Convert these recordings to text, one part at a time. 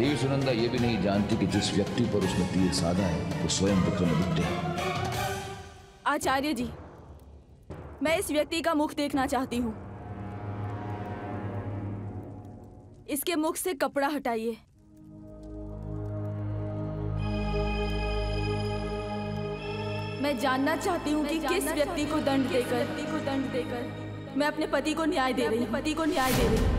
देवी सुनंदा ये भी नहीं जानती कि जिस व्यक्ति पर उसने तीर साधा है वो स्वयं विक्रमादित्य है। आचार्य जी, मैं इस व्यक्ति का मुख देखना चाहती हूँ। इसके मुख से कपड़ा हटाइए। मैं जानना चाहती हूँ कि किस व्यक्ति को दंड देकर मैं अपने पति को न्याय दे रही हूँ।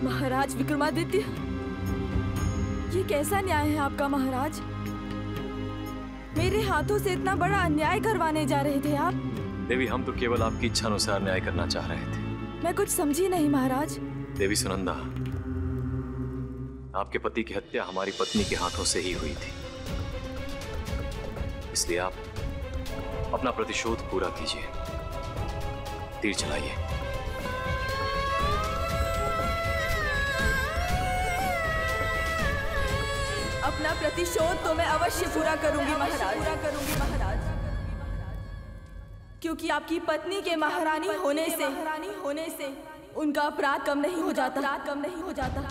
महाराज विक्रमादित्य, ये कैसा न्याय है आपका महाराज? मेरे हाथों से इतना बड़ा अन्याय करवाने जा रहे थे आप? देवी, हम तो केवल आपकी इच्छा अनुसार न्याय करना चाह रहे थे। मैं कुछ समझी नहीं महाराज। देवी सुनंदा, आपके पति की हत्या हमारी पत्नी के हाथों से ही हुई थी, इसलिए आप अपना प्रतिशोध पूरा कीजिए। तीर चलाइए। अपना प्रतिशोध तो मैं अवश्य पूरा करूंगी महाराज, क्योंकि आपकी पत्नी के महारानी होने से उनका अपराध कम नहीं हो जाता।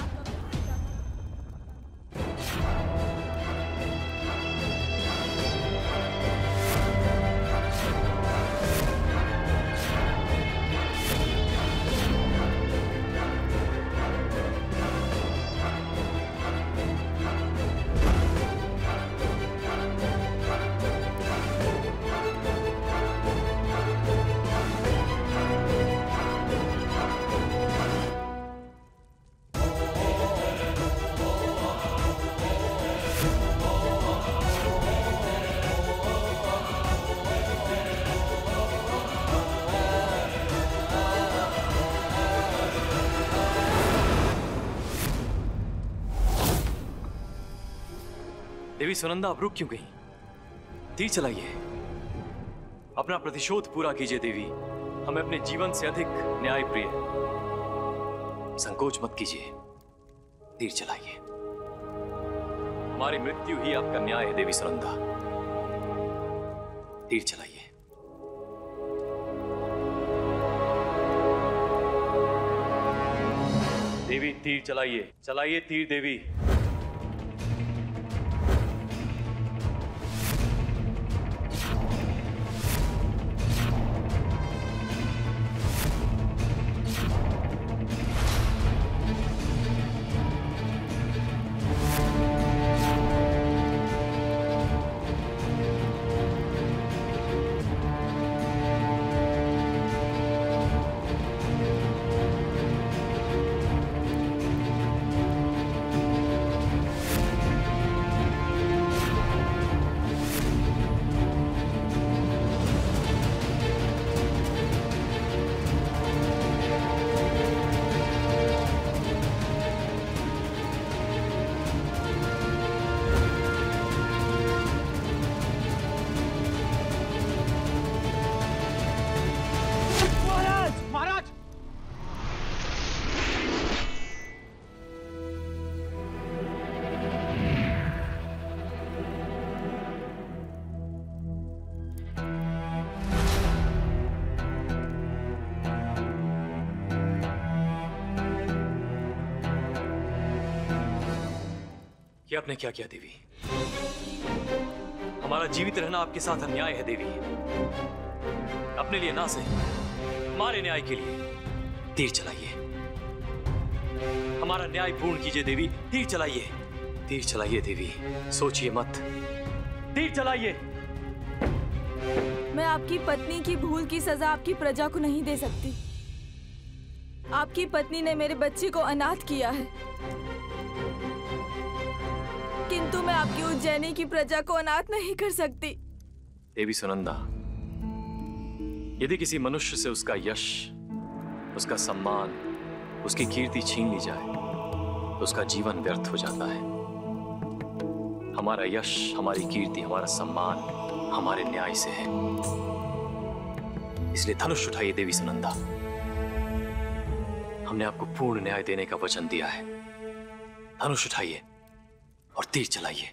देवी सुनंदा, आप रुक क्यों गई? तीर चलाइए। अपना प्रतिशोध पूरा कीजिए देवी। हमें अपने जीवन से अधिक न्याय प्रिय। संकोच मत कीजिए, तीर चलाइए। हमारी मृत्यु ही आपका न्याय है देवी सुनंदा। तीर चलाइए। देवी, तीर चलाइए। चलाइए तीर देवी। ये आपने क्या किया देवी? हमारा जीवित रहना आपके साथ अन्याय है देवी। अपने लिए ना सही, हमारे न्याय के लिए तीर चलाइए। हमारे हमारा न्याय पूर्ण कीजिए देवी। तीर चलाइए, तीर चलाइए देवी, सोचिए मत, तीर चलाइए। मैं आपकी पत्नी की भूल की सजा आपकी प्रजा को नहीं दे सकती। आपकी पत्नी ने मेरे बच्चे को अनाथ किया है, किंतु मैं आपकी उज्जैनी की प्रजा को अनाथ नहीं कर सकती। देवी सुनंदा, यदि किसी मनुष्य से उसका यश, उसका सम्मान, उसकी कीर्ति छीन ली जाए तो उसका जीवन व्यर्थ हो जाता है। हमारा यश, हमारी कीर्ति, हमारा सम्मान हमारे न्याय से है। इसलिए धनुष उठाइए देवी सुनंदा। हमने आपको पूर्ण न्याय देने का वचन दिया है। धनुष उठाइए और तीर चलाइए।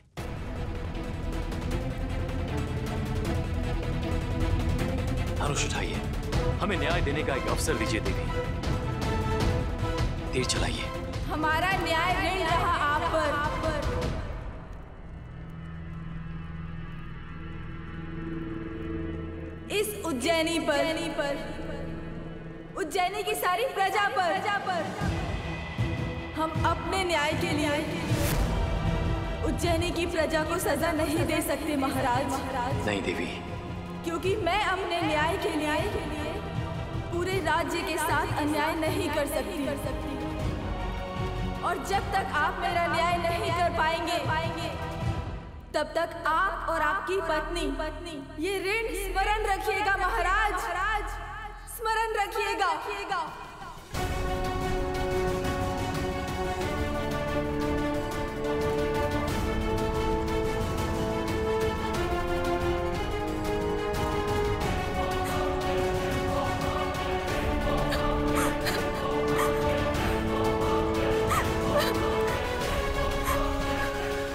धनुष उठाइए, हमें न्याय देने का एक अवसर दीजिए देवी। तीर चलाइए। हमारा न्याय ऋण रहा आप पर। इस उज्जैनी पर, उज्जैनी की सारी प्रजा पर हम अपने न्याय के लिए उज्जैनी की प्रजा को सजा नहीं दे सकते महाराज। नहीं देवी, क्योंकि मैं अपने न्याय के लिए पूरे राज्य के साथ अन्याय नहीं कर सकती। और जब तक आप मेरा न्याय नहीं कर पाएंगे तब तक आप और आपकी पत्नी ये ऋण स्मरण रखिएगा महाराज, स्मरण रखिएगा।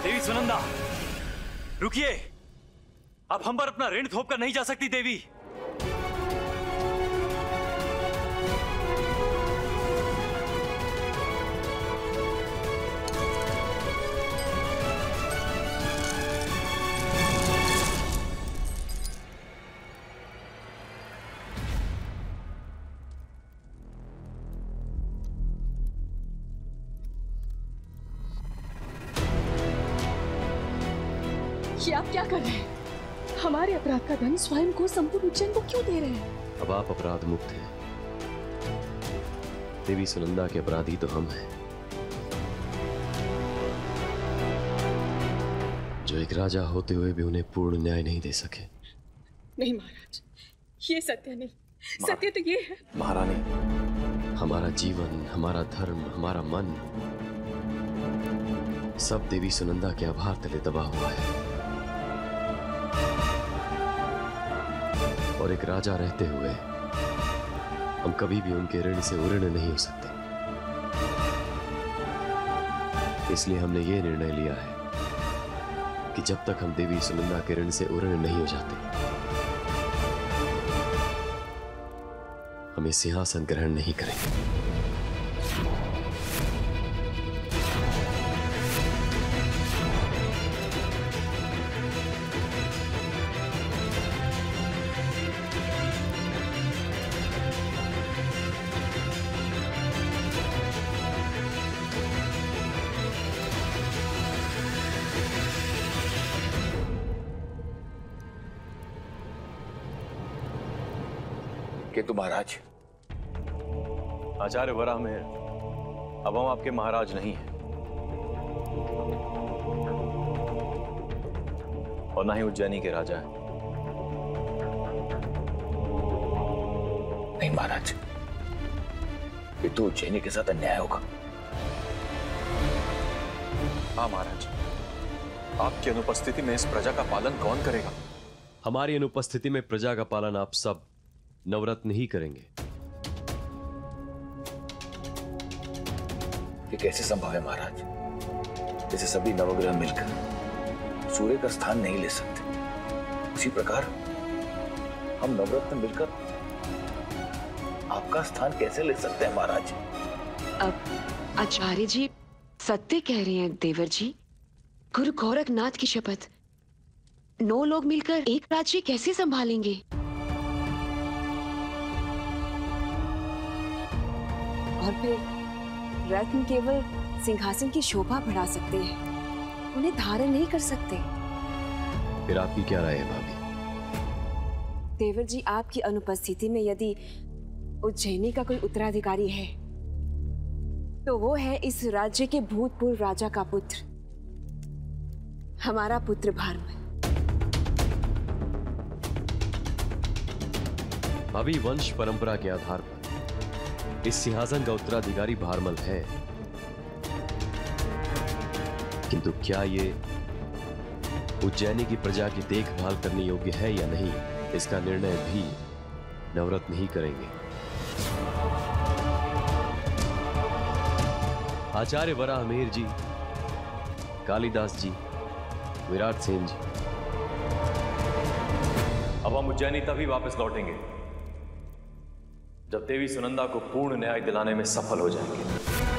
देवी सुनंदा, रुकिए। आप हम पर अपना ऋण थोप कर नहीं जा सकती देवी। ये आप क्या कर रहे हैं? हमारे अपराध का धन स्वयं को, संपूर्ण उज्जैन को क्यों दे रहे हैं? अब आप अपराध मुक्त हैं। देवी सुनंदा के अपराधी तो हम हैं, जो एक राजा होते हुए भी उन्हें पूर्ण न्याय नहीं दे सके। नहीं महाराज, ये सत्य नहीं। सत्य तो ये है महारानी, हमारा जीवन, हमारा धर्म, हमारा मन सब देवी सुनंदा के आभार तले दबा हुआ है। और एक राजा रहते हुए हम कभी भी उनके ऋण से उऋण नहीं हो सकते। इसलिए हमने ये निर्णय लिया है कि जब तक हम देवी सुनंदा के ऋण से उऋण नहीं हो जाते, हम ये सिंहासन ग्रहण नहीं करेंगे। किंतु महाराज, आचार्य वराहमिहिर, अब हम आपके महाराज नहीं हैं और ना ही उज्जैनी के राजा हैं। नहीं महाराज, ये तो उज्जैनी के साथ अन्याय होगा। हाँ महाराज, आपकी अनुपस्थिति में इस प्रजा का पालन कौन करेगा? हमारी अनुपस्थिति में प्रजा का पालन आप सब नवरत्न ही करेंगे। ये कैसे संभव है महाराज? जैसे सभी नवग्रह मिलकर सूर्य का स्थान नहीं ले सकते, उसी प्रकार हम नवरत्न मिलकर आपका स्थान कैसे ले सकते हैं महाराज? अब आचार्य जी सत्य कह रहे हैं देवर जी। गुरु गोरखनाथ की शपथ, 9 लोग मिलकर एक राज्य कैसे संभालेंगे? और फिर रत्न केवल सिंहासन की शोभा बढ़ा सकते हैं, उन्हें धारण नहीं कर सकते। फिर आपकी क्या राय है भाभी? देवर जी, आपकी अनुपस्थिति में यदि उज्जैनी का कोई उत्तराधिकारी है तो वो है इस राज्य के भूतपूर्व राजा का पुत्र, हमारा पुत्र भारमल। भाभी, वंश परंपरा के आधार पर इस सिंहासन का उत्तराधिकारी भारमल है, किंतु क्या ये उज्जैनी की प्रजा की देखभाल करने योग्य है या नहीं, इसका निर्णय भी नवरत्न ही करेंगे। आचार्य वराहमिहिर जी, कालिदास जी, विराट सेन जी। अब हम उज्जैनी तभी वापस लौटेंगे जब देवी सुनंदा को पूर्ण न्याय दिलाने में सफल हो जाएंगे।